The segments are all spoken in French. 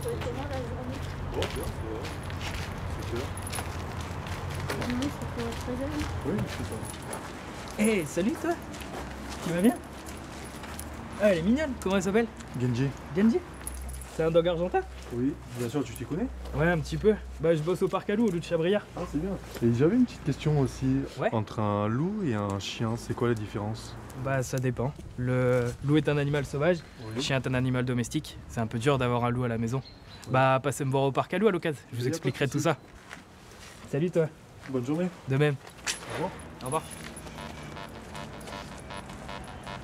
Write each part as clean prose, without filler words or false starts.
trouvez comment la journée? Bon, bien, c'est clair. Oui, ça fait très joli. Oui, c'est ça. Hey, salut toi. Tu vas bien? Ah, elle est mignonne. Comment elle s'appelle? Genji. Genji. C'est un dog argentin? Oui, bien sûr, tu t'y connais? Ouais, un petit peu. Bah, je bosse au parc à loup, au loup de Chabrière. Ah, c'est bien. Et j'avais une petite question aussi. Ouais. Entre un loup et un chien, c'est quoi la différence? Bah, ça dépend. Le loup est un animal sauvage, le Oui. chien est un animal domestique. C'est un peu dur d'avoir un loup à la maison. Bah, passez me voir au parc à loup à l'occasion. Je vous Y a pas de expliquerai tout souci. ça. Salut toi. Bonne journée. De même. Au revoir. Au revoir.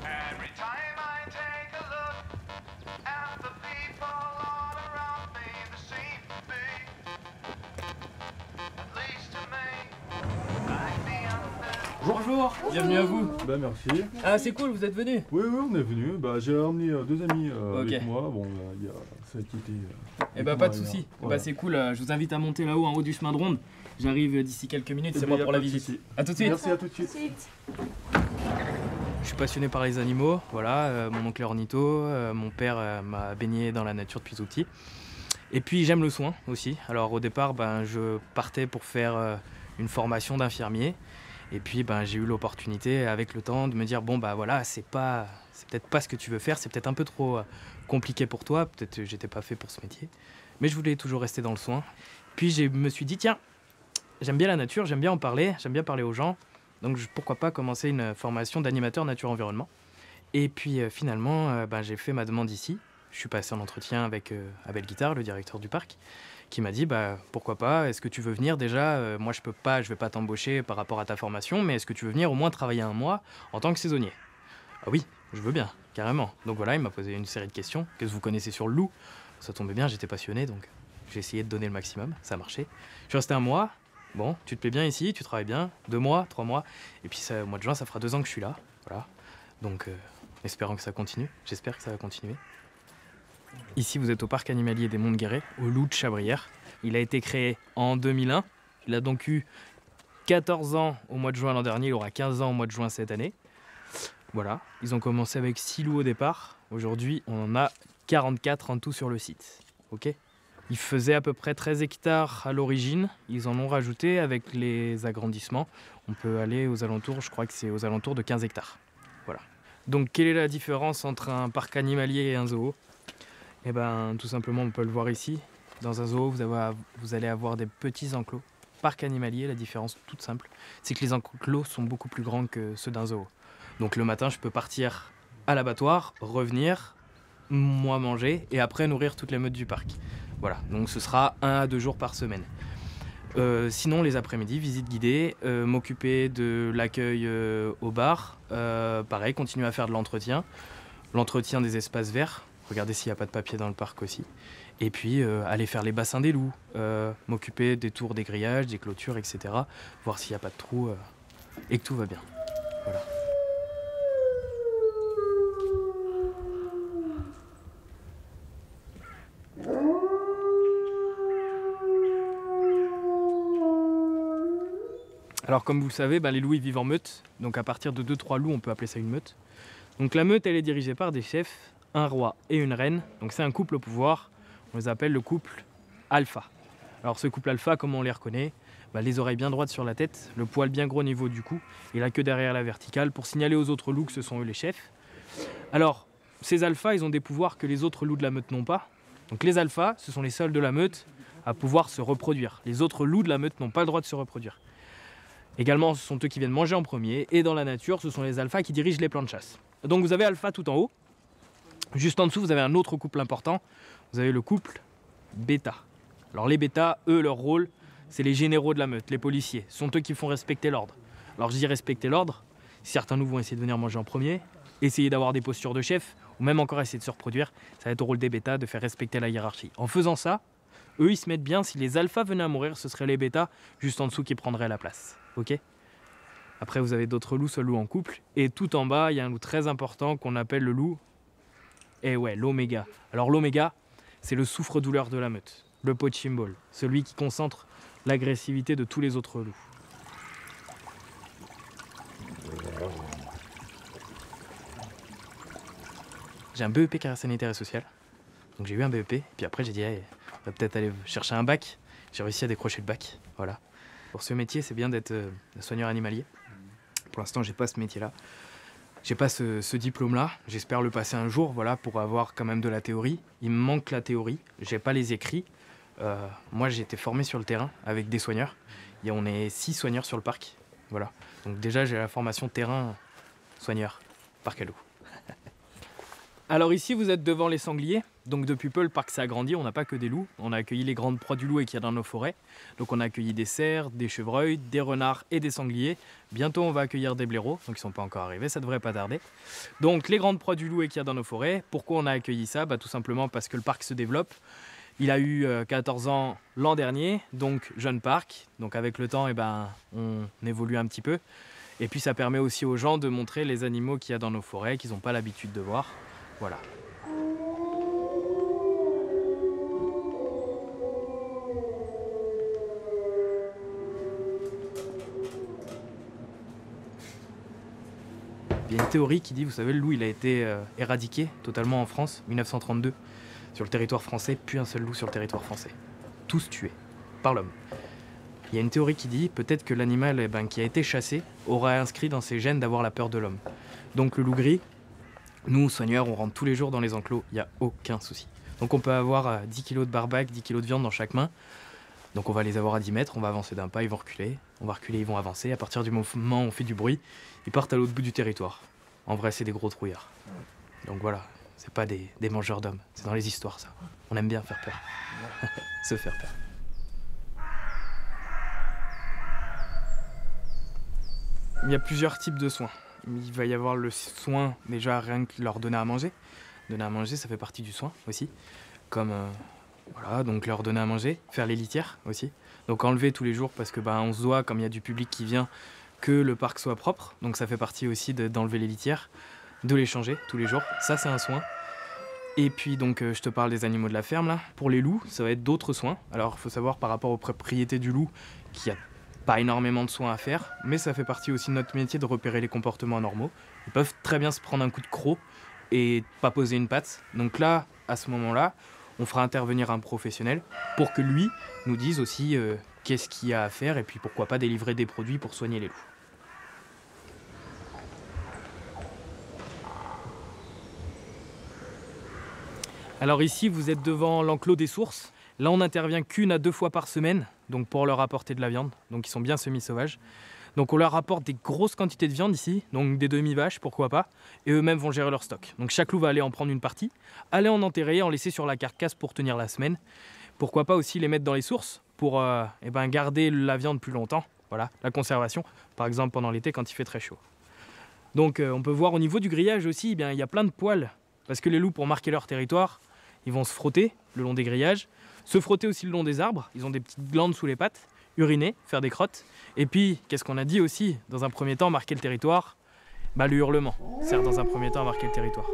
Every time I take a look at the people all around me, there seem to be, at least to me, like the under. Bonjour. Bienvenue à vous. Bah, merci. Ah, c'est cool, vous êtes venus. Oui, oui, on est venu. Bah, j'ai emmené deux amis Ok. avec moi. Bon, il y a ça qui était. Eh bah, pas de soucis. Bah, c'est cool. Je vous invite à monter là-haut, en haut du chemin de ronde. J'arrive d'ici quelques minutes, c'est moi pour la visite. A tout de suite. Merci, à tout de suite. Ensuite, Je suis passionné par les animaux, voilà, mon oncle est ornitho, mon père m'a baigné dans la nature depuis tout petit. Et puis j'aime le soin aussi. Alors au départ, je partais pour faire une formation d'infirmier. Et puis j'ai eu l'opportunité avec le temps de me dire bon voilà, c'est peut-être pas ce que tu veux faire, c'est peut-être un peu trop compliqué pour toi, peut-être que j'étais pas fait pour ce métier. Mais je voulais toujours rester dans le soin. Puis je me suis dit tiens, j'aime bien la nature, j'aime bien en parler, j'aime bien parler aux gens. Donc pourquoi pas commencer une formation d'animateur nature-environnement. Et puis finalement, j'ai fait ma demande ici. Je suis passé en entretien avec Abel Guittard, le directeur du parc, qui m'a dit pourquoi pas, est-ce que tu veux venir déjà moi je vais pas t'embaucher par rapport à ta formation, mais est-ce que tu veux venir au moins travailler un mois en tant que saisonnier? Ah oui, je veux bien, carrément. Donc voilà, il m'a posé une série de questions. Qu'est-ce que vous connaissez sur le loup? Ça tombait bien, j'étais passionné, donc j'ai essayé de donner le maximum, ça a marché. Je suis resté un mois. Bon, tu te plais bien ici, tu travailles bien, 2 mois, 3 mois, et puis au mois de juin, ça fera 2 ans que je suis là, voilà. Donc, espérant que ça continue, j'espère que ça va continuer. Ici, vous êtes au parc animalier des Monts de Guéret, au loup de Chabrière. Il a été créé en 2001, il a donc eu 14 ans au mois de juin l'an dernier, il aura 15 ans au mois de juin cette année. Voilà, ils ont commencé avec 6 loups au départ, aujourd'hui on en a 44 en tout sur le site, ok ? Ils faisaient à peu près 13 hectares à l'origine. Ils en ont rajouté avec les agrandissements. On peut aller aux alentours, je crois que c'est aux alentours de 15 hectares. Voilà. Donc quelle est la différence entre un parc animalier et un zoo? Eh bien tout simplement on peut le voir ici. Dans un zoo vous allez avoir des petits enclos. Parc animalier, la différence toute simple, c'est que les enclos sont beaucoup plus grands que ceux d'un zoo. Donc le matin je peux partir à l'abattoir, revenir, moi manger et après nourrir toute la meute du parc. Voilà, donc ce sera 1 à 2 jours par semaine. Sinon, les après-midi, visite guidée, m'occuper de l'accueil au bar. Pareil, continuer à faire de l'entretien. L'entretien des espaces verts. Regardez s'il n'y a pas de papier dans le parc aussi. Et puis, aller faire les bassins des loups. M'occuper des tours des grillages, des clôtures, etc. Voir s'il n'y a pas de trous et que tout va bien. Voilà. Alors comme vous le savez, les loups ils vivent en meute, donc à partir de 2-3 loups on peut appeler ça une meute. Donc la meute elle est dirigée par des chefs, un roi et une reine, donc c'est un couple au pouvoir, on les appelle le couple alpha. Alors ce couple alpha, comment on les reconnaît? Les oreilles bien droites sur la tête, le poil bien gros au niveau du cou et la queue derrière la verticale pour signaler aux autres loups que ce sont eux les chefs. Alors ces alphas ils ont des pouvoirs que les autres loups de la meute n'ont pas. Donc les alphas ce sont les seuls de la meute à pouvoir se reproduire. Les autres loups de la meute n'ont pas le droit de se reproduire. Également, ce sont eux qui viennent manger en premier. Et dans la nature, ce sont les alphas qui dirigent les plans de chasse. Donc vous avez alpha tout en haut. Juste en dessous, vous avez un autre couple important. Vous avez le couple bêta. Alors les bêtas, eux, leur rôle, c'est les généraux de la meute, les policiers. Ce sont eux qui font respecter l'ordre. Alors je dis respecter l'ordre. Certains loups vont essayer de venir manger en premier, essayer d'avoir des postures de chef, ou même encore essayer de se reproduire. Ça va être au rôle des bêtas de faire respecter la hiérarchie. En faisant ça, eux, ils se mettent bien. Si les alphas venaient à mourir, ce seraient les bêtas juste en dessous qui prendraient la place. Ok? Après, vous avez d'autres loups, ce loup en couple. Et tout en bas, il y a un loup très important qu'on appelle le loup. Eh ouais, l'oméga. Alors l'oméga, c'est le souffre-douleur de la meute. Le punching ball. Celui qui concentre l'agressivité de tous les autres loups. J'ai un BEP carrière sanitaire et sociale. Donc j'ai eu un BEP, puis après j'ai dit hey, on va peut-être aller chercher un bac. J'ai réussi à décrocher le bac, voilà. Pour ce métier, c'est bien d'être soigneur animalier. Pour l'instant, j'ai pas ce métier-là. J'ai pas ce diplôme-là. J'espère le passer un jour, voilà, pour avoir quand même de la théorie. Il me manque la théorie. J'ai pas les écrits. Moi, j'ai été formé sur le terrain avec des soigneurs. Et on est 6 soigneurs sur le parc, voilà. Donc déjà, j'ai la formation terrain soigneur, parc à loup. Alors ici, vous êtes devant les sangliers. Donc depuis peu, le parc s'est agrandi. On n'a pas que des loups. On a accueilli les grandes proies du loup et qu'il y a dans nos forêts. Donc on a accueilli des cerfs, des chevreuils, des renards et des sangliers. Bientôt, on va accueillir des blaireaux. Donc ils ne sont pas encore arrivés, ça devrait pas tarder. Donc les grandes proies du loup et qu'il y a dans nos forêts. Pourquoi on a accueilli ça? Tout simplement parce que le parc se développe. Il a eu 14 ans l'an dernier, donc jeune parc. Donc avec le temps, on évolue un petit peu. Et puis ça permet aussi aux gens de montrer les animaux qu'il y a dans nos forêts, qu'ils n'ont pas l'habitude de voir. Voilà. Il y a une théorie qui dit, vous savez, le loup il a été éradiqué totalement en France, 1932. Sur le territoire français, plus un seul loup sur le territoire français. Tous tués par l'homme. Il y a une théorie qui dit peut-être que l'animal qui a été chassé aura inscrit dans ses gènes d'avoir la peur de l'homme. Donc le loup gris, nous, soigneurs, on rentre tous les jours dans les enclos, il n'y a aucun souci. Donc on peut avoir 10 kg de barbac, 10 kg de viande dans chaque main. Donc on va les avoir à 10 mètres, on va avancer d'un pas, ils vont reculer. On va reculer, ils vont avancer. À partir du moment où on fait du bruit, ils partent à l'autre bout du territoire. En vrai, c'est des gros trouillards. Donc voilà, c'est pas des mangeurs d'hommes. C'est dans les histoires, ça. On aime bien faire peur. Se faire peur. Il y a plusieurs types de soins. Il va y avoir le soin, déjà rien que leur donner à manger. Donner à manger, ça fait partie du soin aussi. Comme, voilà, donc leur donner à manger, faire les litières aussi. Donc enlever tous les jours parce que on se doit, comme il y a du public qui vient, que le parc soit propre. Donc ça fait partie aussi d'enlever les litières, de les changer tous les jours. Ça, c'est un soin. Et puis donc, je te parle des animaux de la ferme là. Pour les loups, ça va être d'autres soins. Alors il faut savoir par rapport aux propriétés du loup qu'il y a pas énormément de soins à faire, mais ça fait partie aussi de notre métier de repérer les comportements anormaux. Ils peuvent très bien se prendre un coup de croc et pas poser une patte. Donc là, à ce moment-là, on fera intervenir un professionnel pour que lui nous dise aussi qu'est-ce qu'il y a à faire et puis pourquoi pas délivrer des produits pour soigner les loups. Alors ici, vous êtes devant l'enclos des sources. Là, on n'intervient qu'1 à 2 fois par semaine, donc pour leur apporter de la viande. Donc ils sont bien semi-sauvages. Donc on leur apporte des grosses quantités de viande ici, donc des demi-vaches, pourquoi pas. Et eux-mêmes vont gérer leur stock. Donc chaque loup va aller en prendre une partie, aller en enterrer, en laisser sur la carcasse pour tenir la semaine. Pourquoi pas aussi les mettre dans les sources pour garder la viande plus longtemps. Voilà, la conservation, par exemple pendant l'été quand il fait très chaud. Donc on peut voir au niveau du grillage aussi, il y a plein de poils. Parce que les loups, pour marquer leur territoire, ils vont se frotter le long des grillages. Se frotter aussi le long des arbres, ils ont des petites glandes sous les pattes, uriner, faire des crottes. Et puis, qu'est-ce qu'on a dit aussi, dans un premier temps, marquer le territoire? Le hurlement sert dans un premier temps à marquer le territoire.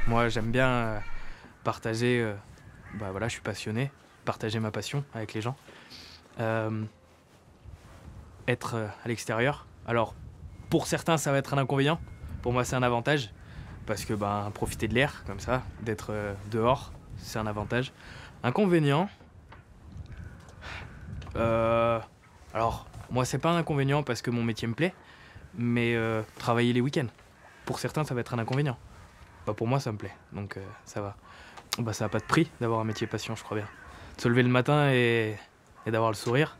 Moi, j'aime bien partager, voilà, je suis passionné, partager ma passion avec les gens. Être à l'extérieur. Alors, pour certains, ça va être un inconvénient. Pour moi, c'est un avantage. Parce que profiter de l'air, comme ça, d'être dehors, c'est un avantage. Inconvénient. Alors, moi, c'est pas un inconvénient parce que mon métier me plaît. Mais travailler les week-ends. Pour certains, ça va être un inconvénient. Pour moi, ça me plaît. Donc, ça va. Ça n'a pas de prix d'avoir un métier passion, je crois bien. De se lever le matin et d'avoir le sourire,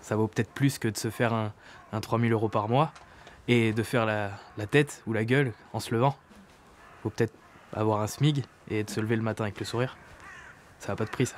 ça vaut peut-être plus que de se faire un 3 000 € par mois et de faire la tête ou la gueule en se levant. Faut peut-être avoir un SMIG et de se lever le matin avec le sourire. Ça n'a pas de prix, ça.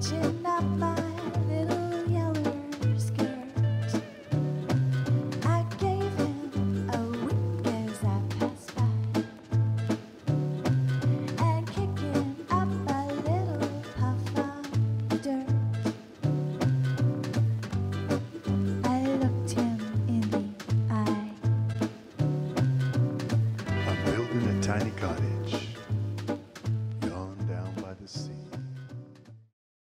reaching up my